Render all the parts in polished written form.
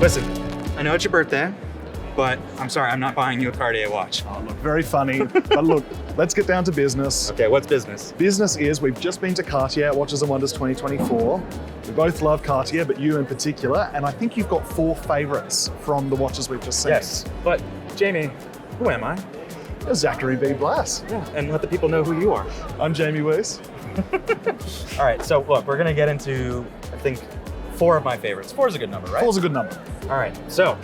Listen, I know it's your birthday, but I'm sorry, I'm not buying you a Cartier watch. Oh, look, very funny. But look, let's get down to business. Okay, what's business? Business is, we've just been to Cartier Watches and Wonders 2024. We both love Cartier, but you in particular, and I think you've got 4 favorites from the watches we've just seen. Yes, but Jamie, who am I? Zachary B. Blass. Yeah, and let the people know who you are. I'm Jamie Weiss. All right, so look, we're gonna get into, I think, 4 of my favorites. 4 is a good number, right? 4's a good number. All right, so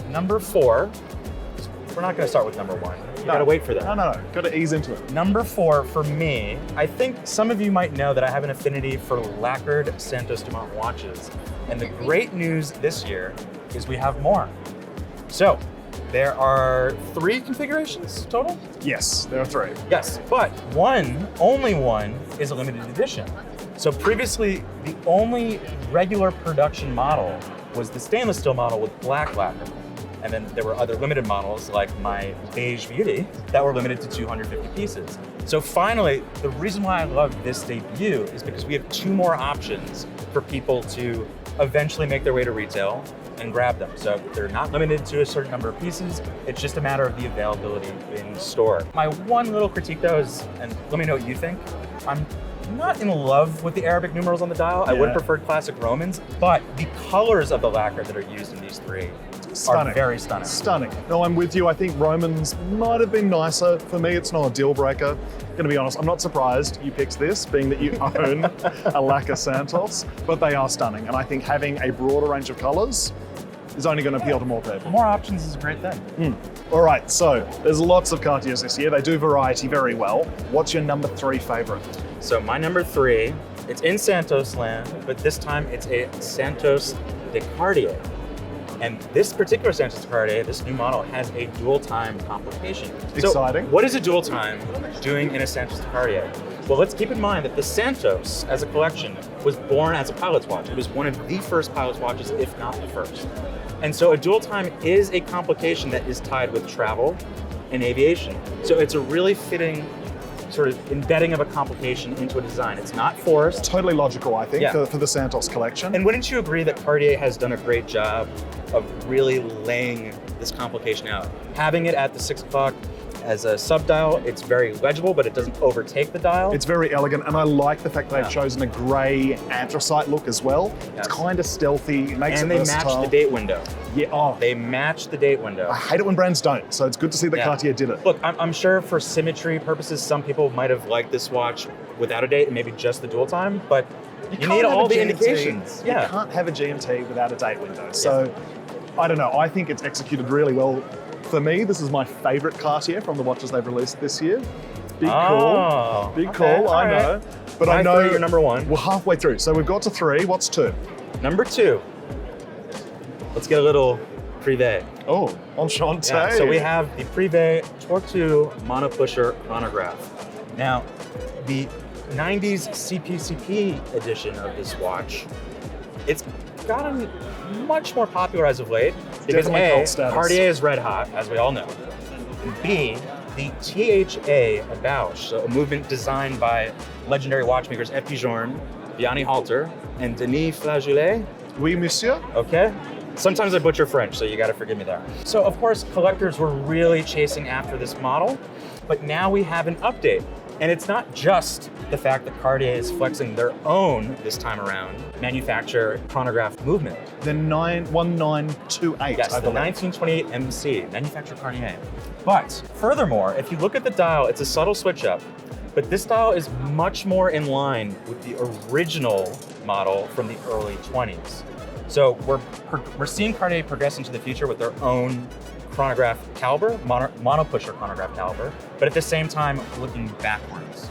number 4, we're not gonna start with number 1. You gotta wait for that. No. Got to ease into it. Number 4 for me, I think some of you might know that I have an affinity for lacquered Santos Dumont watches. And the great news this year is we have more. So there are 3 configurations total? Yes, there are 3. Yes, but only one is a limited edition. So previously, the only regular production model was the stainless steel model with black lacquer. And then there were other limited models like my Beige Beauty that were limited to 250 pieces. So finally, the reason why I love this debut is because we have 2 more options for people to eventually make their way to retail and grab them. So they're not limited to a certain number of pieces. It's just a matter of the availability in store. My one little critique though is, and let me know what you think, I'm not in love with the Arabic numerals on the dial. I would have preferred classic Romans, but the colors of the lacquer that are used in these 3 are very stunning. Stunning. No, I'm with you. I think Romans might have been nicer. For me, it's not a deal breaker. Gonna be honest, I'm not surprised you picked this, being that you own a Lacquer Santos, but they are stunning. And I think having a broader range of colors is only gonna appeal to more people. More options is a great thing. All right, so there's lots of Cartiers this year. They do variety very well. What's your number 3 favorite? So my number 3, it's in Santos land, but this time it's a Santos de Cartier. And this particular Santos de Cartier, this new model, has a dual time complication. Exciting. So what is a dual time doing in a Santos de Cartier? Well, let's keep in mind that the Santos as a collection was born as a pilot's watch. It was one of the first pilot's watches, if not the first. And so a dual time is a complication that is tied with travel and aviation. So it's a really fitting sort of embedding of a complication into a design. It's not forced. Totally logical, I think, for the Santos collection. And wouldn't you agree that Cartier has done a great job of really laying this complication out? Having it at the 6 o'clock as a sub-dial, it's very legible, but it doesn't overtake the dial. It's very elegant, and I like the fact that they've chosen a gray anthracite look as well. It's kind of stealthy, it makes it versatile. And they match the date window. Yeah, They match the date window. I hate it when brands don't, so it's good to see that Cartier did it. Look, I'm sure for symmetry purposes, some people might have liked this watch without a date and maybe just the dual time, but you need all the indications. You can't have a GMT without a date window. So, I don't know, I think it's executed really well. For me, this is my favorite Cartier from the watches they've released this year. Big call, big call, I know. But I know you're number 1. We're halfway through, so we've got to 3. What's 2? Number 2. Let's get a little Privé. Oh, enchanté. Yeah, so we have the Privé Tortue Monopusher chronograph. Now, the 90s CPCP edition of this watch, it's gotten much more popular as of late because A, Cartier is red hot, as we all know. B, the THA Bausch, so a movement designed by legendary watchmakers F. Journe, Vianney Halter, and Denis Flageolet. Oui, monsieur. Okay. Sometimes I butcher French, so you gotta forgive me there. So of course, collectors were really chasing after this model, but now we have an update. And it's not just the fact that Cartier is flexing their own, this time around, manufacture chronograph movement. The 1928, yes, I the believe. 1928 MC, manufactured Cartier. But furthermore, if you look at the dial, it's a subtle switch up, but this dial is much more in line with the original model from the early 20s. So we're seeing Cartier progress into the future with their own chronograph caliber, monopusher chronograph caliber, but at the same time looking backwards.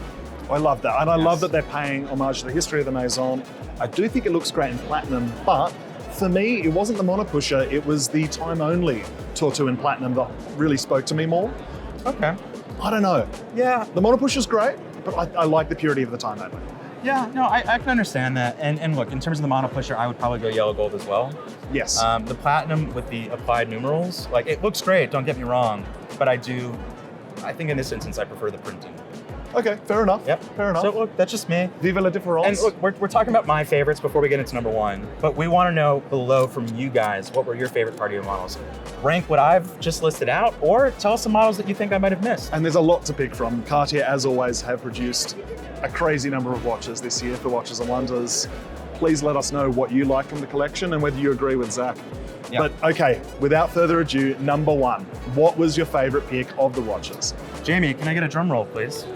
I love that, and I love that they're paying homage to the history of the maison. I do think it looks great in platinum, but for me, it wasn't the monopusher, it was the time-only Tortue in platinum that really spoke to me more. Okay. I don't know. Yeah. The monopusher's great, but I like the purity of the time only. Yeah, no, I can understand that. And look, in terms of the monopusher, I would probably go yellow gold as well. Yes. The platinum with the applied numerals, like it looks great, don't get me wrong, but I think in this instance, I prefer the printing. Okay, fair enough. Yep. Fair enough. So look, that's just me. Vive la différence. And look, we're talking about my favorites before we get into number one, but we want to know below from you guys, what were your favorite Cartier models? Rank what I've just listed out, or tell us some models that you think I might have missed. And there's a lot to pick from. Cartier, as always, have produced a crazy number of watches this year for Watches and Wonders. Please let us know what you like from the collection and whether you agree with Zach. Yep. But okay, without further ado, number one. What was your favorite pick of the watches? Jamie, can I get a drum roll, please?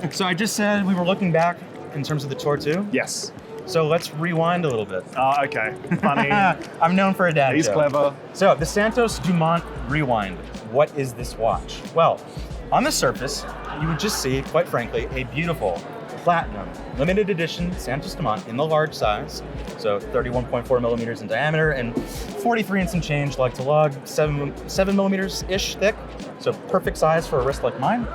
So I just said we were looking back in terms of the Tortue. Yes. So let's rewind a little bit. Okay. Funny. I'm known for a dad He's joke. clever. So the Santos Dumont Rewind. What is this watch? Well, on the surface, you would just see, quite frankly, a beautiful platinum limited edition Santos Dumont in the large size. So 31.4 millimeters in diameter and 43 and some change lug to lug, 7 millimeters-ish thick. So perfect size for a wrist like mine.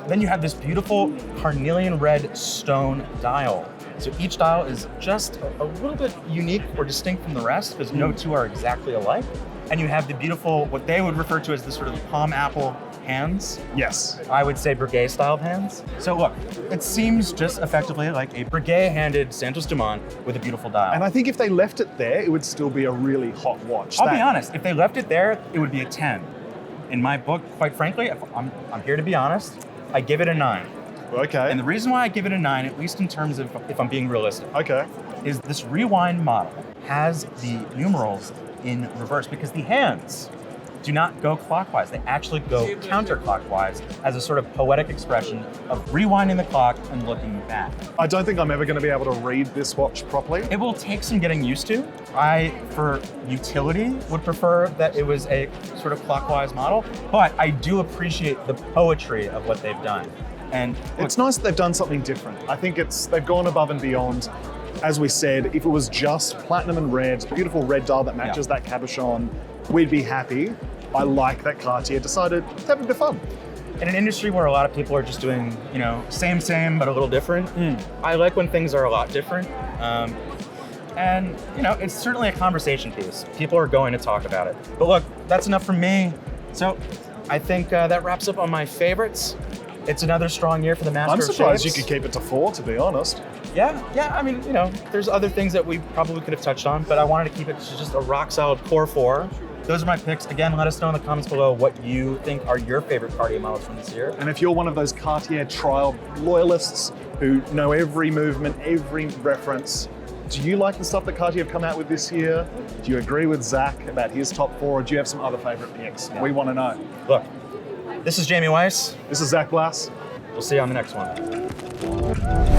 Then you have this beautiful carnelian red stone dial. So each dial is just a little bit unique or distinct from the rest because no two are exactly alike. And you have the beautiful, what they would refer to as the sort of palm apple hands. Yes. I would say Breguet styled hands. So look, it seems just effectively like a Breguet handed Santos Dumont with a beautiful dial. And I think if they left it there, it would still be a really hot watch. I'll be honest, if they left it there, it would be a 10. In my book, quite frankly, if I'm here to be honest, I give it a 9. Okay. And the reason why I give it a 9, at least in terms of if I'm being realistic, Okay. is this Rewind model has the numerals in reverse because the hands do not go clockwise. They actually go counterclockwise as a sort of poetic expression of rewinding the clock and looking back. I don't think I'm ever going to be able to read this watch properly. It will take some getting used to. I, for utility, would prefer that it was a sort of clockwise model, but I do appreciate the poetry of what they've done. And It's nice that they've done something different. I think they've gone above and beyond. As we said, if it was just platinum and red, beautiful red dial that matches that cabochon, we'd be happy. I like that Cartier decided to have a bit of fun. in an industry where a lot of people are just doing, same, but a little different, I like when things are a lot different. And, it's certainly a conversation piece. People are going to talk about it. But look, that's enough from me. So I think that wraps up on my favorites. It's another strong year for the Master I'm of surprised Shapes. you could keep it to 4, to be honest. Yeah. I mean, there's other things that we probably could have touched on, but I wanted to keep it to just a rock solid core 4. Those are my picks. Again, let us know in the comments below what you think are your favorite Cartier models from this year. And if you're one of those Cartier trial loyalists who know every movement, every reference, do you like the stuff that Cartier have come out with this year? Do you agree with Zach about his top 4, or do you have some other favorite picks? Yeah. We want to know. Look, this is Jamie Weiss. This is Zach Glass. We'll see you on the next one.